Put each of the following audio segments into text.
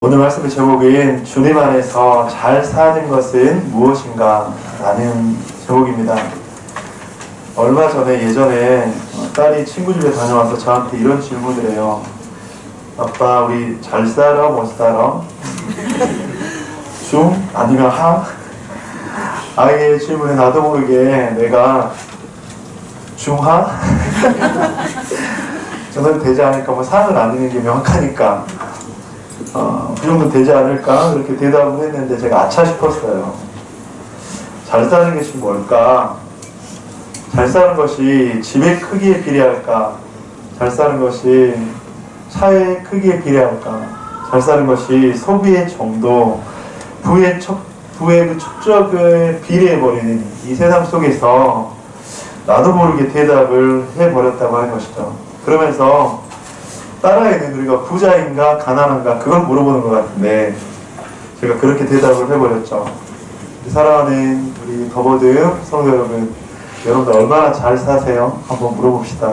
오늘 말씀의 제목인 주님 안에서 잘 사는 것은 무엇인가? 라는 제목입니다. 얼마 전에 예전에 딸이 친구 집에 다녀와서 저한테 이런 질문을 해요. 아빠, 우리 잘 살아? 못 살아? 중? 아니면 하? 아이의 질문에 나도 모르게 내가 중하? 저는 되지 않을까? 뭐 상은 아니는 게 명확하니까 그 정도 되지 않을까? 그렇게 대답을 했는데 제가 아차 싶었어요. 잘 사는 것이 뭘까? 잘 사는 것이 집의 크기에 비례할까? 잘 사는 것이 차의 크기에 비례할까? 잘 사는 것이 소비의 정도, 부의 그 축적에 비례해버리는 이 세상 속에서 나도 모르게 대답을 해버렸다고 하는 것이죠. 그러면서 딸아이는 우리가 부자인가 가난한가 그걸 물어보는 것 같은데 제가 그렇게 대답을 해버렸죠. 사랑하는 우리 더보듬 성도 여러분, 여러분들 얼마나 잘 사세요? 한번 물어봅시다.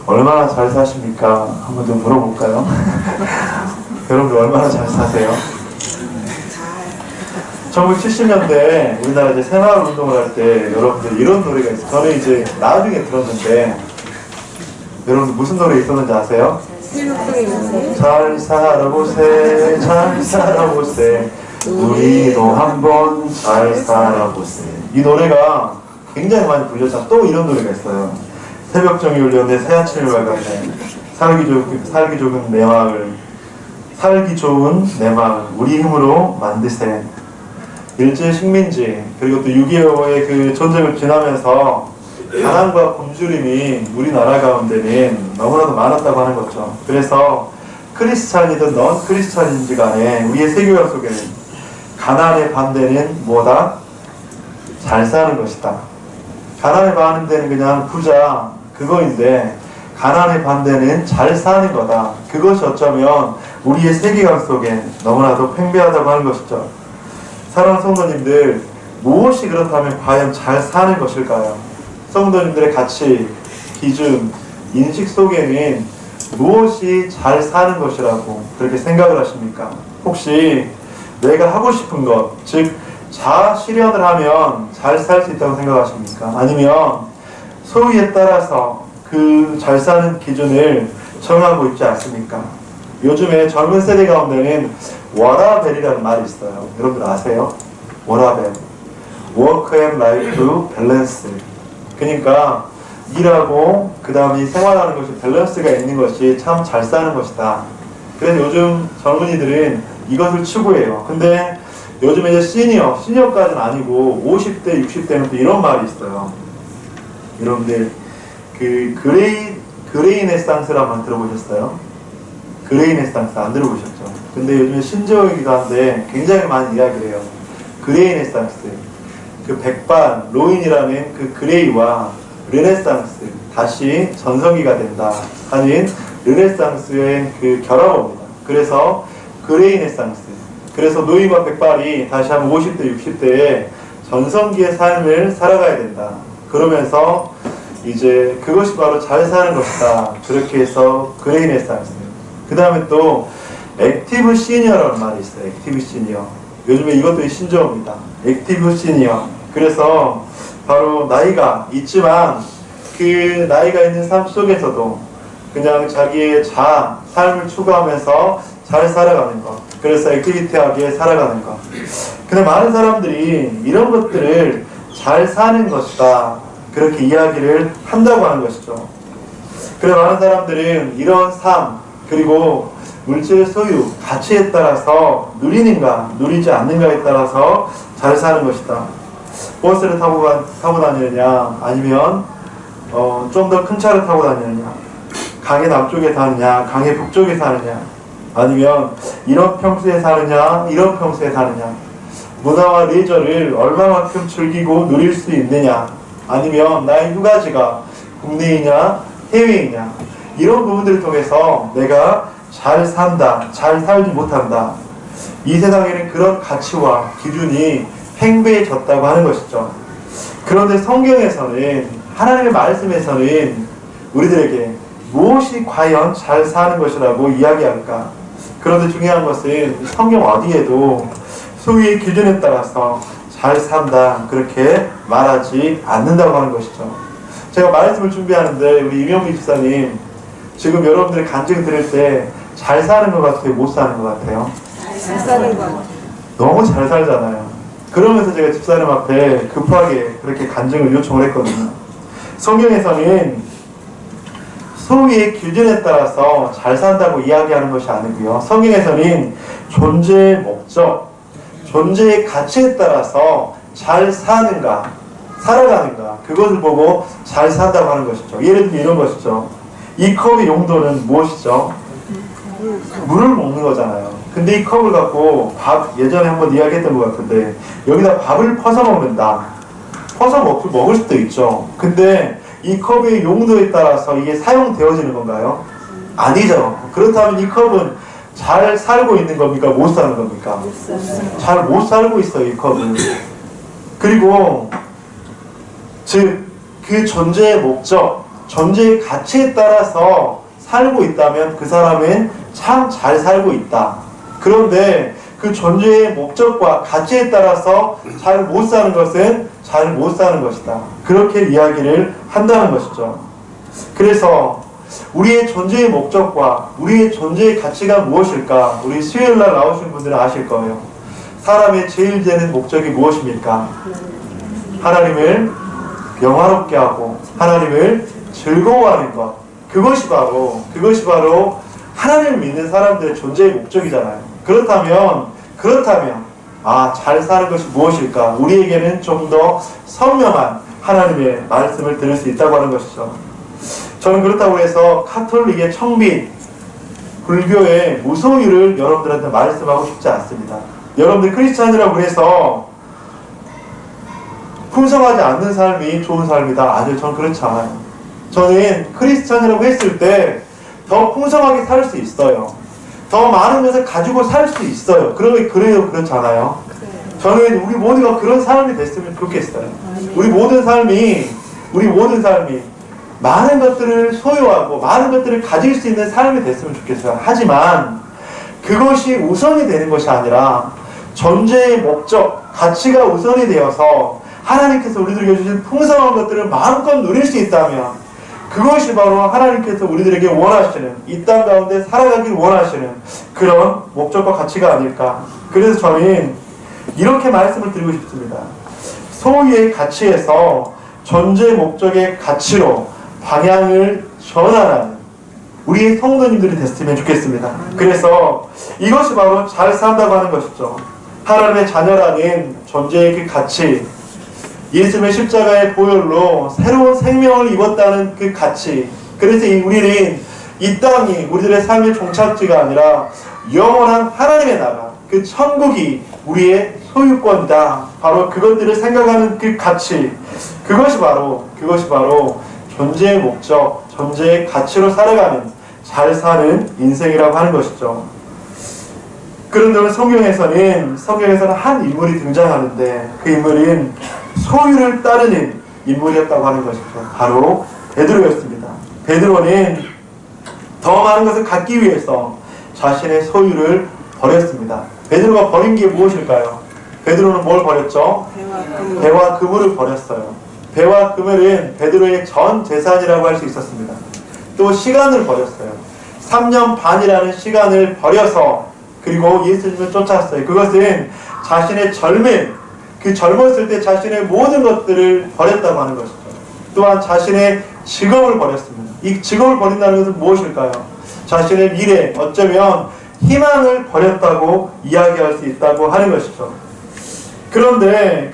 얼마나 잘 사십니까? 한번 좀 물어볼까요? 여러분들 얼마나 잘 사세요? 1970년대에 우리나라 이제 새마을 운동을 할 때 여러분들 이런 노래가 있어요. 저는 이제 나중에 들었는데 여러분 무슨 노래 있었는지 아세요? 잘 살아보세, 잘 살아보세, 우리도 한번 잘 살아보세. 이 노래가 굉장히 많이 불렸잖아. 또 이런 노래가 있어요. 새벽정이 울렸네, 새아침이 밝았네, 살기 좋은 내 마을, 살기 좋은 내 마을, 우리 힘으로 만드세. 일제 식민지 그리고 또 6.25의 그 전쟁을 지나면서 가난과 굶주림이 우리나라 가운데는 너무나도 많았다고 하는 거죠. 그래서 크리스찬이든 넌 크리스찬인지 간에 우리의 세계관 속에는 가난의 반대는 뭐다? 잘 사는 것이다. 가난의 반대는 그냥 부자 그거인데 가난의 반대는 잘 사는 거다. 그것이 어쩌면 우리의 세계관 속에 너무나도 팽배하다고 하는 것이죠. 사랑하는 성도님들, 무엇이 그렇다면 과연 잘 사는 것일까요? 성도님들의 가치, 기준, 인식 속에는 무엇이 잘 사는 것이라고 그렇게 생각을 하십니까? 혹시 내가 하고 싶은 것, 즉 자아 실현을 하면 잘 살 수 있다고 생각하십니까? 아니면 소유에 따라서 그 잘 사는 기준을 정하고 있지 않습니까? 요즘에 젊은 세대 가운데는 워라벨이라는 말이 있어요. 여러분들 아세요? 워라벨. Work and Life Balance. 그러니까 일하고 그 다음에 생활하는 것이 밸런스가 있는 것이 참 잘 사는 것이다. 그래서 요즘 젊은이들은 이것을 추구해요. 근데 요즘에 이제 시니어까지는 아니고 50대, 60대는 또 이런 말이 있어요. 여러분들 그 그레이네상스라는 말 들어보셨어요? 그레이네상스 안 들어보셨죠? 근데 요즘에 신조어이기도 한데 굉장히 많이 이야기를 해요. 그레이네상스. 그 백반, 로인이라는 그 그레이와 르네상스, 다시 전성기가 된다 하는 르네상스의 그 결합어입니다. 그래서 그레이네상스. 그래서 노인과 백발이 다시 한 50대, 60대에 전성기의 삶을 살아가야 된다. 그러면서 이제 그것이 바로 잘 사는 것이다. 그렇게 해서 그레이네상스. 그 다음에 또 액티브 시니어라는 말이 있어요. 액티브 시니어. 요즘에 이것도 신조어입니다. 액티브 시니어. 그래서 바로 나이가 있지만 그 나이가 있는 삶 속에서도 그냥 자기의 삶을 추구하면서 잘 살아가는 것. 그래서 액티비티하게 살아가는 것. 근데 많은 사람들이 이런 것들을 잘 사는 것이다. 그렇게 이야기를 한다고 하는 것이죠. 그래 많은 사람들은 이런 삶 그리고 물질의 소유, 가치에 따라서 누리는가, 누리지 않는가에 따라서 잘 사는 것이다. 버스를 타고 다니느냐, 아니면 좀 더 큰 차를 타고 다니느냐, 강의 남쪽에 사느냐, 강의 북쪽에 사느냐, 아니면 이런 평수에 사느냐, 이런 평수에 사느냐, 문화와 레저를 얼마만큼 즐기고 누릴 수 있느냐, 아니면 나의 휴가지가 국내이냐, 해외이냐, 이런 부분들을 통해서 내가 잘 산다, 잘 살지 못한다. 이 세상에는 그런 가치와 기준이 팽배해졌다고 하는 것이죠. 그런데 성경에서는, 하나님의 말씀에서는 우리들에게 무엇이 과연 잘 사는 것이라고 이야기할까? 그런데 중요한 것은 성경 어디에도 소유의 기준에 따라서 잘 산다 그렇게 말하지 않는다고 하는 것이죠. 제가 말씀을 준비하는데 우리 이명미 집사님 지금 여러분들의 간증 들을 때 잘 사는 것 같아요? 못 사는 것 같아요? 잘 사는 것 같아요. 너무 잘 살잖아요. 그러면서 제가 집사님 앞에 급하게 그렇게 간증을 요청을 했거든요. 성경에서는 소유의 기준에 따라서 잘 산다고 이야기하는 것이 아니고요. 성경에서는 존재의 목적, 존재의 가치에 따라서 잘 사는가, 살아가는가 그것을 보고 잘 산다고 하는 것이죠. 예를 들면 이런 것이죠. 이 컵의 용도는 무엇이죠? 물을 먹는 거잖아요. 근데 이 컵을 갖고 예전에 한번 이야기했던 것 같은데 여기다 밥을 퍼서 먹는다. 퍼서 먹을 수도 있죠. 근데 이 컵의 용도에 따라서 이게 사용되어지는 건가요? 아니죠. 그렇다면 이 컵은 잘 살고 있는 겁니까? 못 사는 겁니까? 잘 못 살고 있어요, 이 컵은. 그리고 즉 그 존재의 목적, 존재의 가치에 따라서 살고 있다면 그 사람은 참 잘 살고 있다. 그런데 그 존재의 목적과 가치에 따라서 잘 못 사는 것은 잘 못 사는 것이다. 그렇게 이야기를 한다는 것이죠. 그래서 우리의 존재의 목적과 우리의 존재의 가치가 무엇일까? 우리 수요일날 나오신 분들은 아실 거예요. 사람의 제일 되는 목적이 무엇입니까? 하나님을 영화롭게 하고 하나님을 즐거워하는 것. 그것이 바로 하나님을 믿는 사람들의 존재의 목적이잖아요. 그렇다면 잘 사는 것이 무엇일까? 우리에게는 좀 더 선명한 하나님의 말씀을 들을 수 있다고 하는 것이죠. 저는 그렇다고 해서 카톨릭의 청빈, 불교의 무소유를 여러분들한테 말씀하고 싶지 않습니다. 여러분들 크리스찬이라고 해서 풍성하지 않는 삶이 좋은 삶이다. 아니요, 저는 그렇지 않아요. 저는 크리스찬이라고 했을 때 더 풍성하게 살 수 있어요. 더 많은 것을 가지고 살 수 있어요. 그래요, 그렇지 않아요? 저는 우리 모두가 그런 사람이 됐으면 좋겠어요. 우리 모든 삶이 많은 것들을 소유하고 많은 것들을 가질 수 있는 삶이 됐으면 좋겠어요. 하지만 그것이 우선이 되는 것이 아니라 존재의 목적, 가치가 우선이 되어서 하나님께서 우리들에게 주신 풍성한 것들을 마음껏 누릴 수 있다면 그것이 바로 하나님께서 우리들에게 원하시는, 이 땅 가운데 살아가길 원하시는 그런 목적과 가치가 아닐까. 그래서 저는 이렇게 말씀을 드리고 싶습니다. 소유의 가치에서 존재 목적의 가치로 방향을 전환하는 우리의 성도님들이 됐으면 좋겠습니다. 그래서 이것이 바로 잘 산다고 하는 것이죠. 하나님의 자녀라는 존재의 그 가치, 예수님의 십자가의 보혈로 새로운 생명을 입었다는 그 가치. 그래서 우리는 이 땅이 우리들의 삶의 종착지가 아니라 영원한 하나님의 나라, 그 천국이 우리의 소유권이다. 바로 그것들을 생각하는 그 가치. 그것이 바로 존재의 목적, 존재의 가치로 살아가는 잘 사는 인생이라고 하는 것이죠. 그런데 오늘 성경에서는 한 인물이 등장하는데 그 인물은 소유를 따르는 인물이었다고 하는 것이죠. 바로 베드로였습니다. 베드로는 더 많은 것을 갖기 위해서 자신의 소유를 버렸습니다. 베드로가 버린 게 무엇일까요? 베드로는 뭘 버렸죠? 배와 그물을 버렸어요. 배와 그물은 베드로의 전 재산이라고 할 수 있었습니다. 또 시간을 버렸어요. 3년 반이라는 시간을 버려서 그리고 예수님을 쫓았어요. 그것은 자신의 젊었을 때 자신의 모든 것들을 버렸다고 하는 것이죠. 또한 자신의 직업을 버렸습니다. 이 직업을 버린다는 것은 무엇일까요? 자신의 미래, 어쩌면 희망을 버렸다고 이야기할 수 있다고 하는 것이죠. 그런데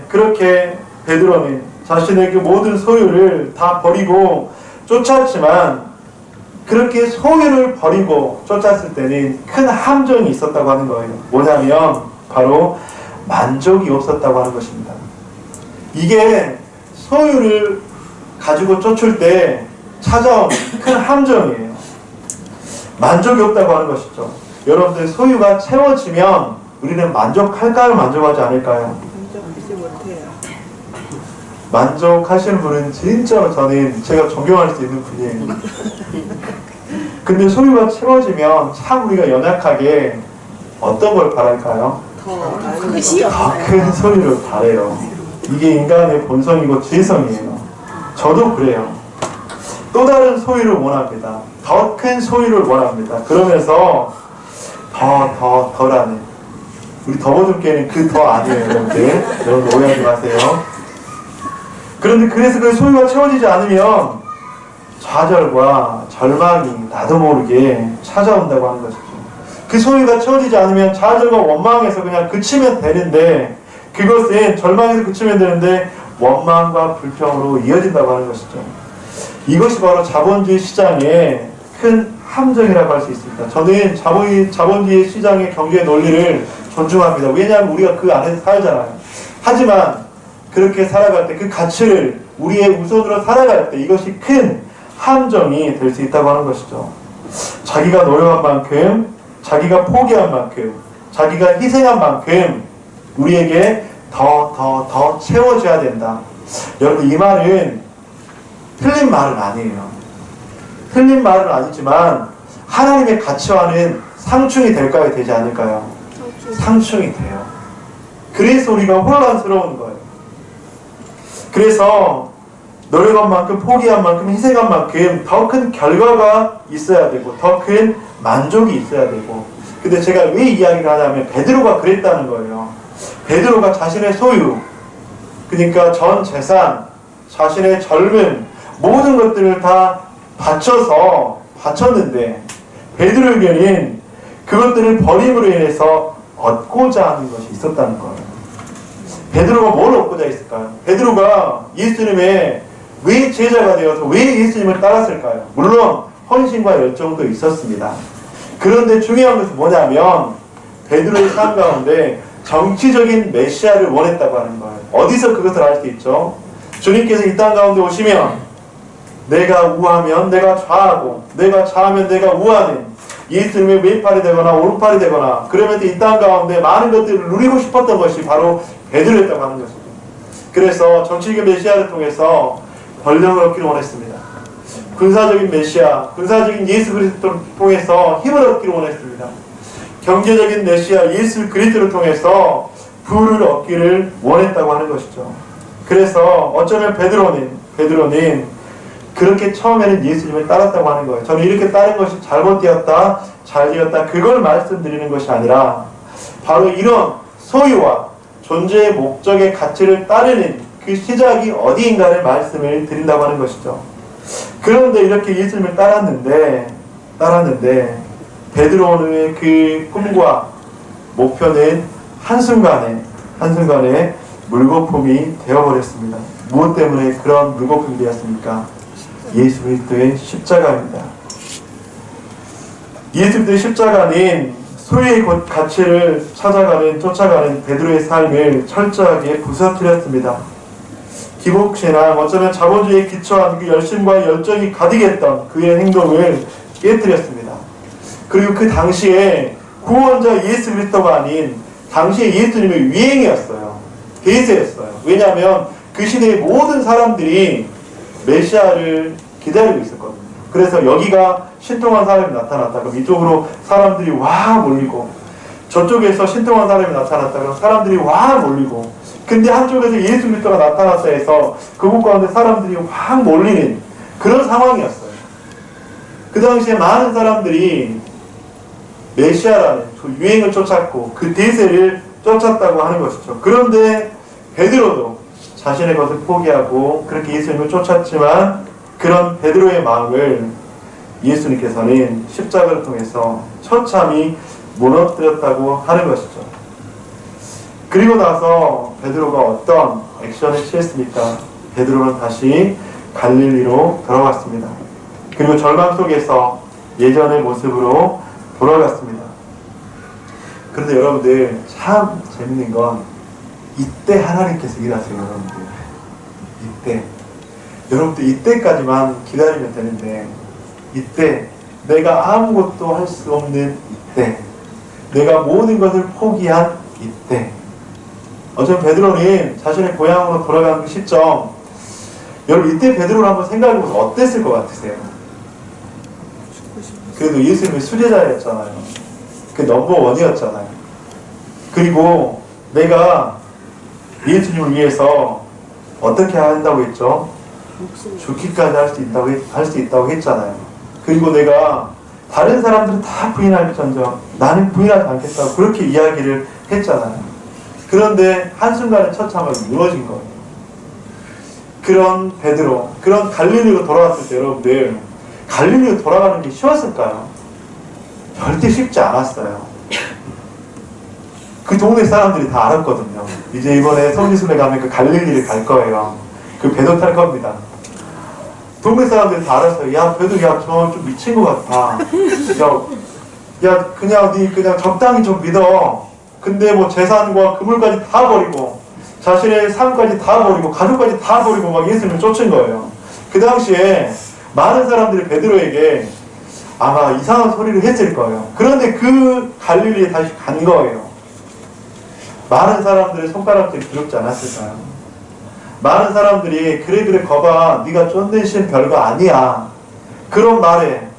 그렇게 베드로는 자신의 그 모든 소유를 다 버리고 쫓았지만 그렇게 소유를 버리고 쫓았을 때는 큰 함정이 있었다고 하는 거예요. 뭐냐면 바로 만족이 없었다고 하는 것입니다. 이게 소유를 가지고 쫓을 때 찾아온 큰 함정이에요. 만족이 없다고 하는 것이죠. 여러분들 소유가 채워지면 우리는 만족할까요? 만족하지 않을까요? 만족하지 못해요. 만족하시는 분은 진짜로 제가 존경할 수 있는 분이에요. 근데 소유가 채워지면 참 우리가 연약하게 어떤 걸 바랄까요? 더 더 큰 소유를 바래요. 이게 인간의 본성이고 죄성이에요. 저도 그래요. 또 다른 소유를 원합니다. 더 큰 소유를 원합니다. 그러면서 덜하네. 우리 더버듬께는 그 더 아니에요, 여러분들. 여러분 오해하지 마세요. 그런데 그래서 그 소유가 채워지지 않으면 좌절과 절망이 나도 모르게 찾아온다고 하는 것이죠. 그 소유가 채워지지 않으면 좌절과 원망에서 그냥 그치면 되는데, 그것은 절망에서 그치면 되는데 원망과 불평으로 이어진다고 하는 것이죠. 이것이 바로 자본주의 시장의 큰 함정이라고 할 수 있습니다. 저는 자본주의 시장의 경제 논리를 존중합니다. 왜냐하면 우리가 그 안에서 살잖아요. 하지만 그렇게 살아갈 때, 그 가치를 우리의 우선으로 살아갈 때 이것이 큰 함정이 될 수 있다고 하는 것이죠. 자기가 노력한 만큼, 자기가 포기한 만큼, 자기가 희생한 만큼 우리에게 더 채워져야 된다. 여러분, 이 말은 틀린 말은 아니에요. 틀린 말은 아니지만 하나님의 가치와는 상충이 될까요? 되지 않을까요? 상충이 돼요. 그래서 우리가 혼란스러운 거예요. 그래서 노력한 만큼, 포기한 만큼, 희생한 만큼 더 큰 결과가 있어야 되고 더 큰 만족이 있어야 되고. 근데 제가 왜 이야기를 하냐면 베드로가 그랬다는 거예요. 베드로가 자신의 소유, 그러니까 전 재산, 자신의 젊음, 모든 것들을 다 바쳤는데 베드로에게는 그것들을 버림으로 인해서 얻고자 하는 것이 있었다는 거예요. 베드로가 뭘 얻고자 했을까요? 베드로가 예수님의 왜 제자가 되어서 왜 예수님을 따랐을까요? 물론 헌신과 열정도 있었습니다. 그런데 중요한 것은 뭐냐면 베드로의 삶 가운데 정치적인 메시아를 원했다고 하는 거예요. 어디서 그것을 알 수 있죠? 주님께서 이 땅 가운데 오시면 내가 우하면 내가 좌하고 내가 좌하면 내가 우하는 예수님의 왼팔이 되거나 오른팔이 되거나, 그러면서 이 땅 가운데 많은 것들을 누리고 싶었던 것이 바로 베드로였다고 하는 것입니다. 그래서 정치적인 메시아를 통해서 권력을 얻기를 원했습니다. 군사적인 메시아, 군사적인 예수 그리스도를 통해서 힘을 얻기를 원했습니다. 경제적인 메시아 예수 그리스도를 통해서 부를 얻기를 원했다고 하는 것이죠. 그래서 어쩌면 베드로는 그렇게 처음에는 예수님을 따랐다고 하는 거예요. 저는 이렇게 따른 것이 잘못되었다, 잘되었다, 그걸 말씀드리는 것이 아니라 바로 이런 소유와 존재의 목적의 가치를 따르는 그 시작이 어디인가를 말씀을 드린다고 하는 것이죠. 그런데 이렇게 예수님을 따랐는데 베드로의 그 꿈과 목표는 한순간에 물거품이 되어버렸습니다. 무엇 때문에 그런 물거품이 되었습니까? 예수 그리스도의 십자가입니다. 예수 그리스도의 십자가는 소유의 가치를 쫓아가는 베드로의 삶을 철저하게 부서뜨렸습니다. 기복신앙, 어쩌면 자본주의에 기초한 그 열심과 열정이 가득했던 그의 행동을 깨뜨렸습니다. 그리고 그 당시에 구원자 예수 그리스도가 아닌 당시에 예수님의 유행이었어요. 대세였어요. 왜냐하면 그 시대의 모든 사람들이 메시아를 기다리고 있었거든요. 그래서 여기가 신통한 사람이 나타났다 그럼 이쪽으로 사람들이 와 몰리고, 저쪽에서 신통한 사람이 나타났다 그럼 사람들이 와 몰리고, 근데 한쪽에서 예수 그리스도가 나타났다 해서 그곳 가운데 사람들이 확 몰리는 그런 상황이었어요. 그 당시에 많은 사람들이 메시아라는 그 유행을 쫓았고 그 대세를 쫓았다고 하는 것이죠. 그런데 베드로도 자신의 것을 포기하고 그렇게 예수님을 쫓았지만 그런 베드로의 마음을 예수님께서는 십자가를 통해서 처참히 무너뜨렸다고 하는 것이죠. 그리고 나서 베드로가 어떤 액션을 취했습니까? 베드로는 다시 갈릴리로 돌아갔습니다. 그리고 절망 속에서 예전의 모습으로 돌아갔습니다. 그런데 여러분들 참 재밌는 건 이때 하나님께서 일하세요. 여러분들 이때까지만 기다리면 되는데, 이때 내가 아무것도 할 수 없는 이때, 내가 모든 것을 포기한 이때, 어쩌면 베드로는 자신의 고향으로 돌아가는 그 시점, 여러분 이때 베드로를 한번 생각해보면 어땠을 것 같으세요? 그래도 예수님의 수제자였잖아요. 그 넘버원이었잖아요. 그리고 내가 예수님을 위해서 어떻게 한다고 했죠? 죽기까지 할 수 있다고 했잖아요. 그리고 내가 다른 사람들은 다 부인할지언정 나는 부인하지 않겠다고 그렇게 이야기를 했잖아요. 그런데 한순간에 처참하게 무너진 거예요. 그런 베드로, 그런 갈릴리로 돌아왔을 때 여러분들, 갈릴리로 돌아가는 게 쉬웠을까요? 절대 쉽지 않았어요. 그 동네 사람들이 다 알았거든요. 이제 이번에 성지순례 가면 그 갈릴리를 갈 거예요. 그 배도 탈 겁니다. 동네 사람들이 다 알았어요. 야, 배도, 야, 저 좀 미친 것 같아. 야, 그냥 니 그냥 적당히 좀 믿어. 근데 뭐 재산과 그물까지 다 버리고, 자신의 삶까지 다 버리고, 가족까지 다 버리고 막 예수님을 쫓은 거예요. 그 당시에 많은 사람들이 베드로에게 아마 이상한 소리를 했을 거예요. 그런데 그 갈릴리에 다시 간 거예요. 많은 사람들의 손가락질이 두렵지 않았을까요? 많은 사람들이 그래 거봐, 네가 쫓는 신 별거 아니야. 그런 말에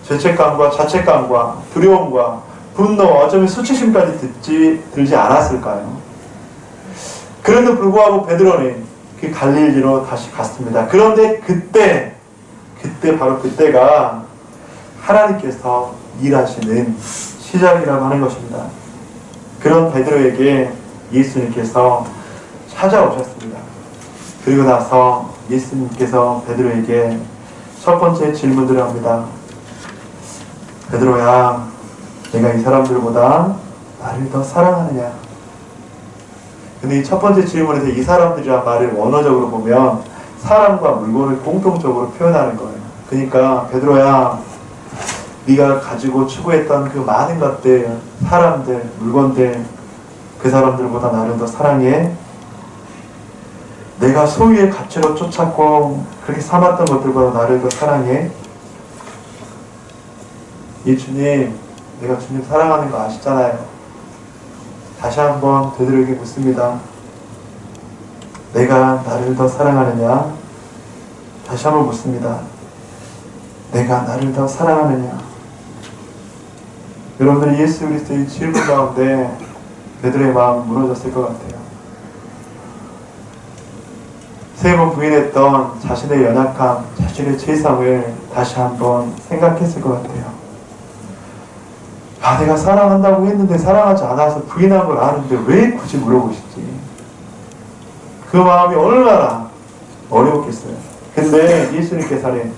죄책감과 자책감과 두려움과 분노, 어쩌면 수치심까지 들지 않았을까요? 그런데 불구하고 베드로는 그 갈릴리로 다시 갔습니다. 그런데 그때 바로 그때가 하나님께서 일하시는 시작이라고 하는 것입니다. 그런 베드로에게 예수님께서 찾아오셨습니다. 그리고 나서 예수님께서 베드로에게 첫 번째 질문들을 합니다. 베드로야, 내가 이 사람들보다 나를 더 사랑하느냐? 근데 이 첫 번째 질문에서 이 사람들이란 말을 원어적으로 보면 사람과 물건을 공통적으로 표현하는 거예요. 그러니까 베드로야, 네가 가지고 추구했던 그 많은 것들, 사람들, 물건들, 그 사람들보다 나를 더 사랑해? 내가 소유의 가치로 쫓았고 그렇게 삼았던 것들보다 나를 더 사랑해? 이 주님, 내가 주님 사랑하는 거 아시잖아요. 다시 한번 베드로에게 묻습니다. 내가 나를 더 사랑하느냐? 다시 한번 묻습니다. 내가 나를 더 사랑하느냐? 여러분들 예수 그리스도의 질문 가운데 베드로의 마음이 무너졌을 것 같아요. 3번 부인했던 자신의 연약함, 자신의 죄성을 다시 한번 생각했을 것 같아요. 아, 내가 사랑한다고 했는데 사랑하지 않아서 부인한 걸 아는데 왜 굳이 물어보시지? 그 마음이 얼마나 어려웠겠어요. 근데 예수님께서는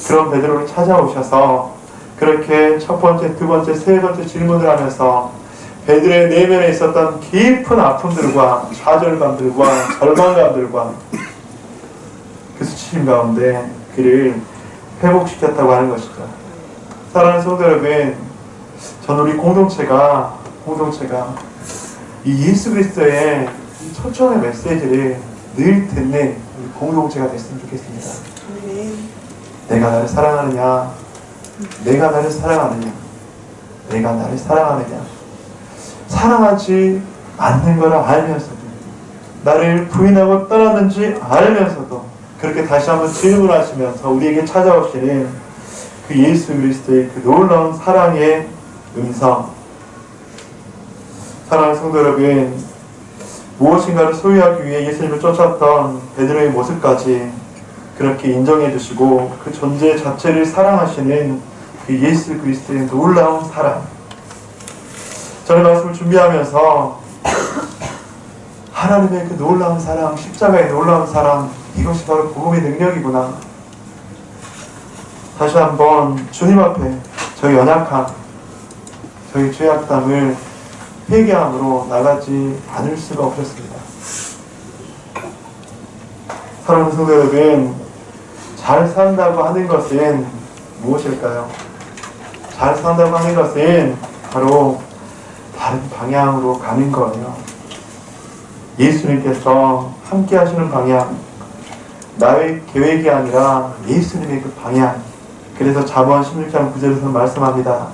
그런 베드로를 찾아오셔서 그렇게 첫 번째, 두 번째, 세 번째 질문을 하면서 베드로의 내면에 있었던 깊은 아픔들과 좌절감들과 절망감들과 그 수치심 가운데 그를 회복시켰다고 하는 것이죠. 사랑하는 성도 여러분, 저는 우리 공동체가 이 예수 그리스도의 초청의 메시지를 늘 듣는 우리 공동체가 됐으면 좋겠습니다. 내가 나를 사랑하느냐? 내가 나를 사랑하느냐? 내가 나를 사랑하느냐? 사랑하지 않는 거라 알면서도, 나를 부인하고 떠났는지 알면서도 그렇게 다시 한번 질문하시면서 우리에게 찾아오시는 그 예수 그리스도의 그 놀라운 사랑의 음성. 사랑하는 성도 여러분, 무엇인가를 소유하기 위해 예수님을 쫓았던 베드로의 모습까지 그렇게 인정해 주시고 그 존재 자체를 사랑하시는 그 예수 그리스도의 놀라운 사랑. 저는 말씀을 준비하면서 하나님의 그 놀라운 사랑, 십자가의 놀라운 사랑, 이것이 바로 복음의 능력이구나. 다시 한번 주님 앞에 저희 연약함, 저희 죄악담을 회개함으로 나가지 않을 수가 없었습니다. 사랑하는 성도 여러분, 잘 산다고 하는 것은 무엇일까요? 잘 산다고 하는 것은 바로 다른 방향으로 가는 거예요. 예수님께서 함께 하시는 방향, 나의 계획이 아니라 예수님의 그 방향. 그래서 잠언 16장 9절에서 말씀합니다.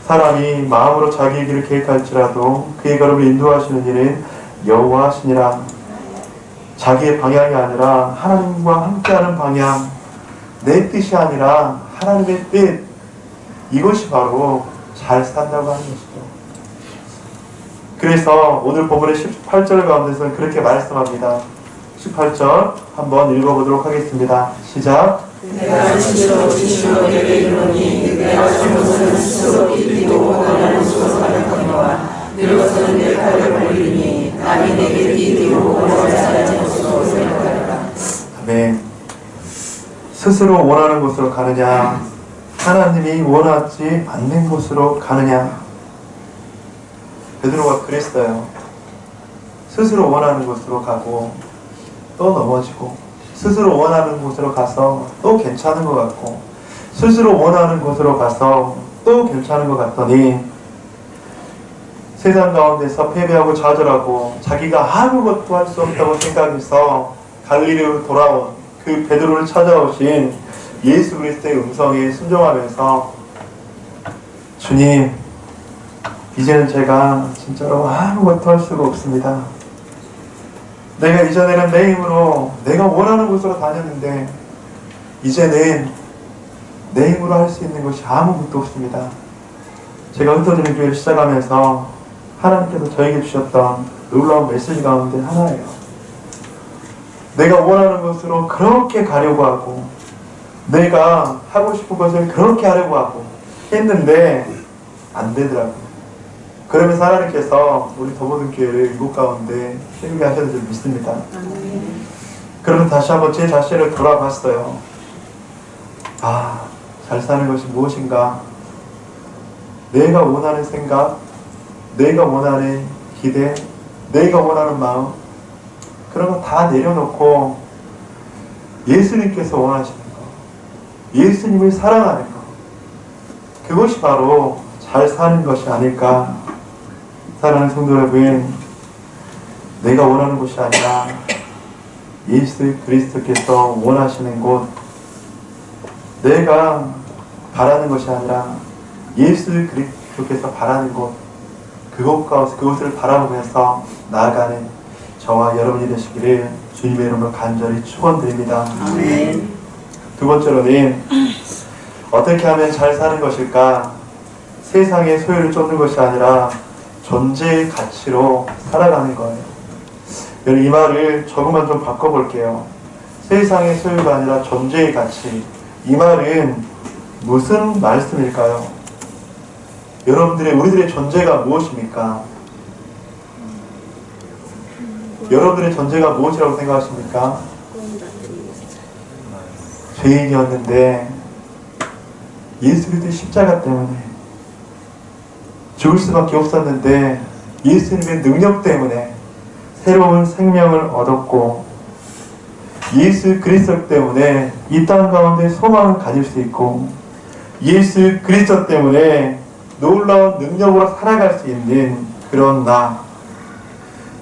사람이 마음으로 자기의 길을 계획할지라도 그의 걸음을 인도하시는 이는 여호와시니라. 자기의 방향이 아니라 하나님과 함께하는 방향, 내 뜻이 아니라 하나님의 뜻, 이것이 바로 잘 산다고 하는 것이죠. 그래서 오늘 본문의 18절 가운데서는 그렇게 말씀합니다. 18절 한번 읽어보도록 하겠습니다. 시작. 내가 스스로 주시로 내게 이르노니 내가 잘못은 스스로 이르기도 원하는 곳으로 가려거니와 늙어서는 내 팔을 벌리니 남이 내게 이르기로 원하지 않는 곳으로 생각하리라. 아멘. 스스로 원하는 곳으로 가느냐, 하나님이 원하지 않는 곳으로 가느냐. 베드로가 그랬어요. 스스로 원하는 곳으로 가고 또 넘어지고, 스스로 원하는 곳으로 가서 또 괜찮은 것 같고, 스스로 원하는 곳으로 가서 또 괜찮은 것 같더니 세상 가운데서 패배하고 좌절하고 자기가 아무것도 할 수 없다고 생각해서 갈릴리로 돌아온 그 베드로를 찾아오신 예수 그리스도의 음성에 순종하면서, 주님, 이제는 제가 진짜로 아무것도 할 수가 없습니다. 내가 이전에는 내 힘으로 내가 원하는 곳으로 다녔는데 이제는 내 힘으로 할 수 있는 것이 아무것도 없습니다. 제가 흩어지는 교회를 시작하면서 하나님께서 저에게 주셨던 놀라운 메시지 가운데 하나예요. 내가 원하는 곳으로 그렇게 가려고 하고 내가 하고 싶은 것을 그렇게 하려고 하고 했는데 안 되더라고요. 그러면서 하나님께서 우리 더모든 교회를 이곳 가운데 세우게 하셔야 줄 믿습니다. 그러면 다시 한번 제 자신을 돌아봤어요. 아, 잘 사는 것이 무엇인가? 내가 원하는 생각, 내가 원하는 기대, 내가 원하는 마음, 그런 거 다 내려놓고 예수님께서 원하시는 거, 예수님을 사랑하는 거, 그것이 바로 잘 사는 것이 아닐까. 사랑하는 성도 여러분, 내가 원하는 곳이 아니라 예수 그리스도께서 원하시는 곳, 내가 바라는 것이 아니라 예수 그리스도께서 바라는 곳, 그곳을 바라보면서 나아가는 저와 여러분이 되시기를 주님의 이름으로 간절히 축원드립니다. 아멘. 두 번째로는 어떻게 하면 잘 사는 것일까? 세상의 소유를 쫓는 것이 아니라 존재의 가치로 살아가는 거예요. 이 말을 조금만 좀 바꿔볼게요. 세상의 소유가 아니라 존재의 가치. 이 말은 무슨 말씀일까요? 우리들의 존재가 무엇입니까? 여러분들의 존재가 무엇이라고 생각하십니까? 죄인이었는데 예수 그리스도의 십자가 때문에 죽을 수밖에 없었는데 예수님의 능력 때문에 새로운 생명을 얻었고, 예수 그리스도 때문에 이 땅 가운데 소망을 가질 수 있고, 예수 그리스도 때문에 놀라운 능력으로 살아갈 수 있는 그런 나,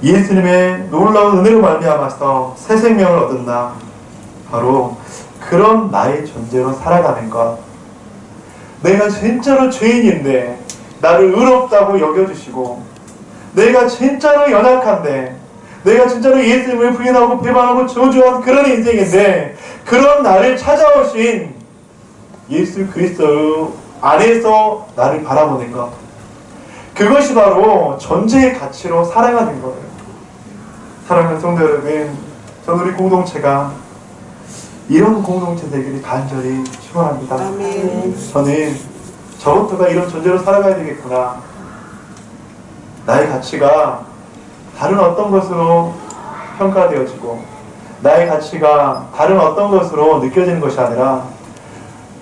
예수님의 놀라운 은혜로 말미암아서 새 생명을 얻은 나, 바로 그런 나의 존재로 살아가는 것. 내가 진짜로 죄인인데 나를 의롭다고 여겨주시고, 내가 진짜로 연약한데, 내가 진짜로 예수님을 부인하고 배반하고 저주한 그런 인생인데, 그런 나를 찾아오신 예수 그리스도 안에서 나를 바라보는 것, 그것이 바로 존재의 가치로 살아가는 거예요. 사랑하는 성도 여러분, 저는 우리 공동체가 이런 공동체 되기를 간절히 축원합니다. 저는 저부터가 이런 존재로 살아가야 되겠구나. 나의 가치가 다른 어떤 것으로 평가되어지고, 나의 가치가 다른 어떤 것으로 느껴지는 것이 아니라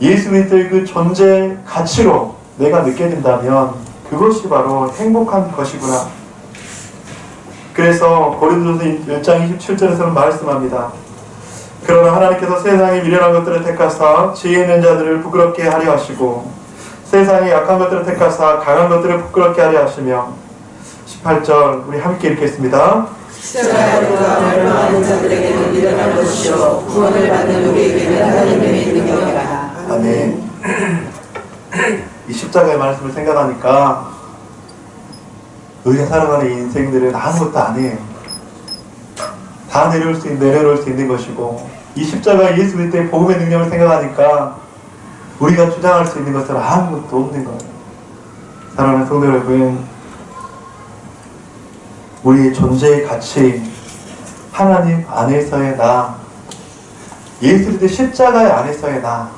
예수 그리스도의 그 존재 가치로 내가 느껴진다면 그것이 바로 행복한 것이구나. 그래서 고린도전서 1장 27절에서는 말씀합니다. 그러나 하나님께서 세상에 미련한 것들을 택하사 지혜 있는 자들을 부끄럽게 하려 하시고, 세상에 약한 것들을 택하사 강한 것들을 부끄럽게 하려 하시며. 18절 우리 함께 읽겠습니다. 십자가가 멸망하는 자들에게는 미련한 것이요 구원을 받는 우리에게는 하나님의 능력이라. 아멘. 이 십자가의 말씀을 생각하니까 우리가 살아가는 인생들은 아무것도 아니에요. 다 내려놓을 수 있는 것이고, 이 십자가 예수 그리스도의 복음의 능력을 생각하니까 우리가 주장할 수 있는 것은 아무것도 없는 거예요. 사랑하는 성도 여러분, 우리의 존재의 가치, 하나님 안에서의 나, 예수 그리스도의 십자가의 안에서의 나,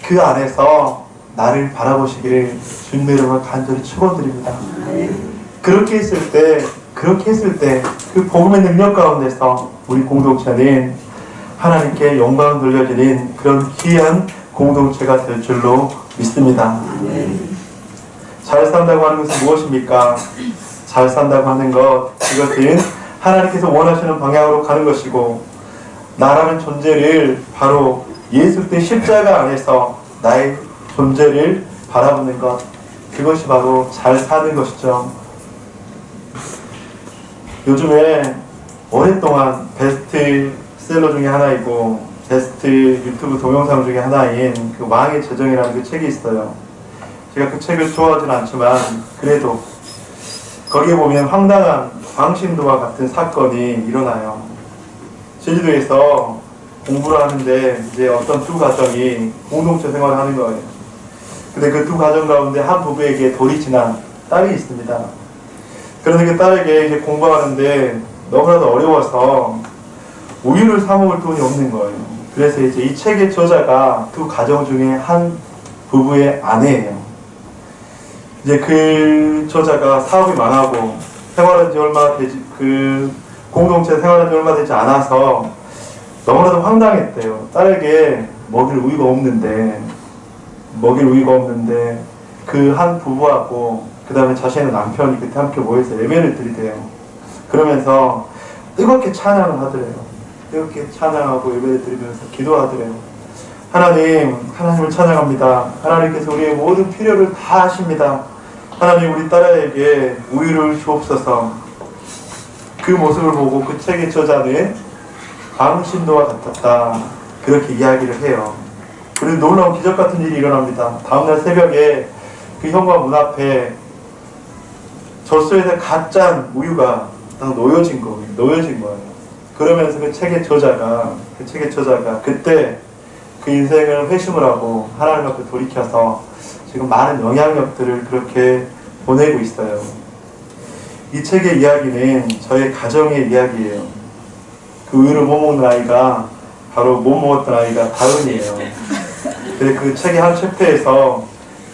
그 안에서 나를 바라보시기를 주님의 이름으로 간절히 축원드립니다. 그렇게 했을 때 그 복음의 능력 가운데서 우리 공동체는 하나님께 영광 돌려드리는 그런 귀한 공동체가 될 줄로 믿습니다. 잘 산다고 하는 것은 무엇입니까? 잘 산다고 하는 것, 이것은 하나님께서 원하시는 방향으로 가는 것이고, 나라는 존재를 바로 예수 그리스도의 십자가 안에서 나의 존재를 바라보는 것, 그것이 바로 잘 사는 것이죠. 요즘에 오랫동안 베스트셀러 중에 하나이고 베스트 유튜브 동영상 중에 하나인 그 왕의 재정이라는 그 책이 있어요. 제가 그 책을 좋아하진 않지만 그래도 거기에 보면 황당한 광신도와 같은 사건이 일어나요. 제주도에서 공부를 하는데 이제 어떤 두 가정이 공동체 생활을 하는 거예요. 근데 그 두 가정 가운데 한 부부에게 돌이 지난 딸이 있습니다. 그런데 그 딸에게 이제 공부하는데 너무나도 어려워서 우유를 사 먹을 돈이 없는 거예요. 그래서 이제 이 책의 저자가 두 가정 중에 한 부부의 아내예요. 이제 그 저자가 사업이 망하고 생활한 지 얼마 되지, 그 공동체 생활한 지 얼마 되지 않아서 너무나도 황당했대요. 딸에게 먹일 우유가 없는데 그 한 부부하고 그 다음에 자신의 남편이 그때 함께 모여서 예배를 드리대요. 그러면서 뜨겁게 찬양을 하더래요. 뜨겁게 찬양하고 예배를 드리면서 기도하더래요. 하나님을 찬양합니다. 하나님께서 우리의 모든 필요를 다 아십니다. 하나님, 우리 딸에게 우유를 주옵소서. 그 모습을 보고 그 책의 저자는 광신도와 같았다, 그렇게 이야기를 해요. 그리고 놀라운 기적 같은 일이 일어납니다. 다음날 새벽에 그 현관 문 앞에 젖소에서 갓 짠 우유가 딱 놓여진 거예요. 그러면서 그 책의 저자가 그때 그 인생을 회심을 하고 하나님 앞에 돌이켜서 지금 많은 영향력들을 그렇게 보내고 있어요. 이 책의 이야기는 저의 가정의 이야기예요. 그 우유를 못 먹는 아이가 바로 못 먹었던 아이가 다은이에요. 그래서 그 책의 한 챕터에서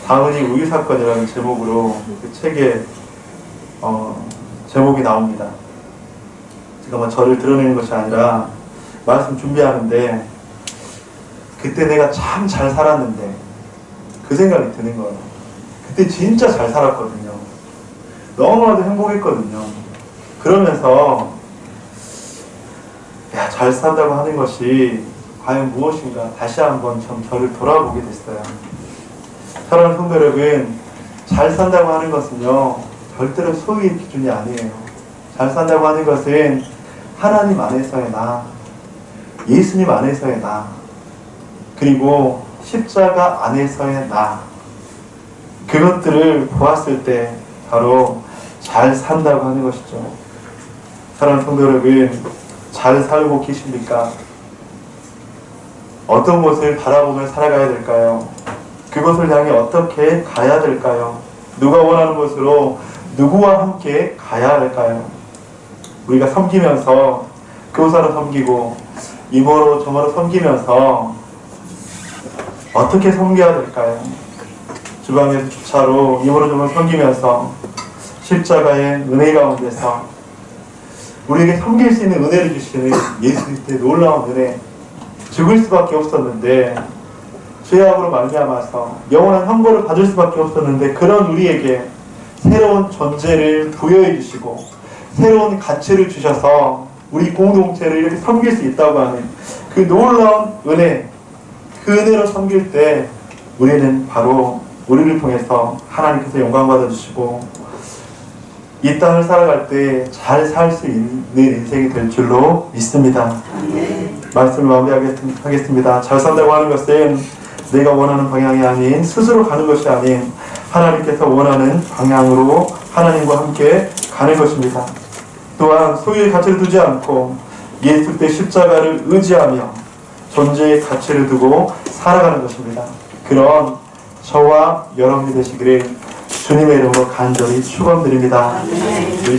다은이 우유 사건이라는 제목으로 그 책에 제목이 나옵니다. 제가 뭐 저를 드러내는 것이 아니라 말씀 준비하는데 그때 내가 참 잘 살았는데 그 생각이 드는 거예요. 그때 진짜 잘 살았거든요. 너무나도 행복했거든요. 그러면서 잘 산다고 하는 것이 과연 무엇인가 다시 한번 좀 저를 돌아보게 됐어요. 사랑하는 성도 여러분, 잘 산다고 하는 것은요 절대로 소유의 기준이 아니에요. 잘 산다고 하는 것은 하나님 안에서의 나, 예수님 안에서의 나, 그리고 십자가 안에서의 나, 그것들을 보았을 때 바로 잘 산다고 하는 것이죠. 사랑하는 성도 여러분, 잘 살고 계십니까? 어떤 곳을 바라보며 살아가야 될까요? 그것을 향해 어떻게 가야 될까요? 누가 원하는 곳으로 누구와 함께 가야 할까요? 우리가 섬기면서 교사로 섬기고 이모로 저모로 섬기면서 어떻게 섬겨야 될까요? 주방에서 주차로 이모로 저모로 섬기면서 십자가의 은혜 가운데서 우리에게 섬길 수 있는 은혜를 주시는 예수 그리스도의 놀라운 은혜, 죽을 수밖에 없었는데 죄악으로 말미암아서 영원한 형벌을 받을 수밖에 없었는데 그런 우리에게 새로운 존재를 부여해 주시고 새로운 가치를 주셔서 우리 공동체를 이렇게 섬길 수 있다고 하는 그 놀라운 은혜, 그 은혜로 섬길 때 우리는 바로 우리를 통해서 하나님께서 영광 받아주시고 이 땅을 살아갈 때 잘 살 수 있는 인생이 될 줄로 믿습니다. 말씀을 마무리하겠습니다. 잘 산다고 하는 것은 내가 원하는 방향이 아닌 스스로 가는 것이 아닌 하나님께서 원하는 방향으로 하나님과 함께 가는 것입니다. 또한 소유의 가치를 두지 않고 예수 그리스도의 십자가를 의지하며 존재의 가치를 두고 살아가는 것입니다. 그런 저와 여러분이 되시기를 주님의 이름으로 간절히 축원드립니다. 우리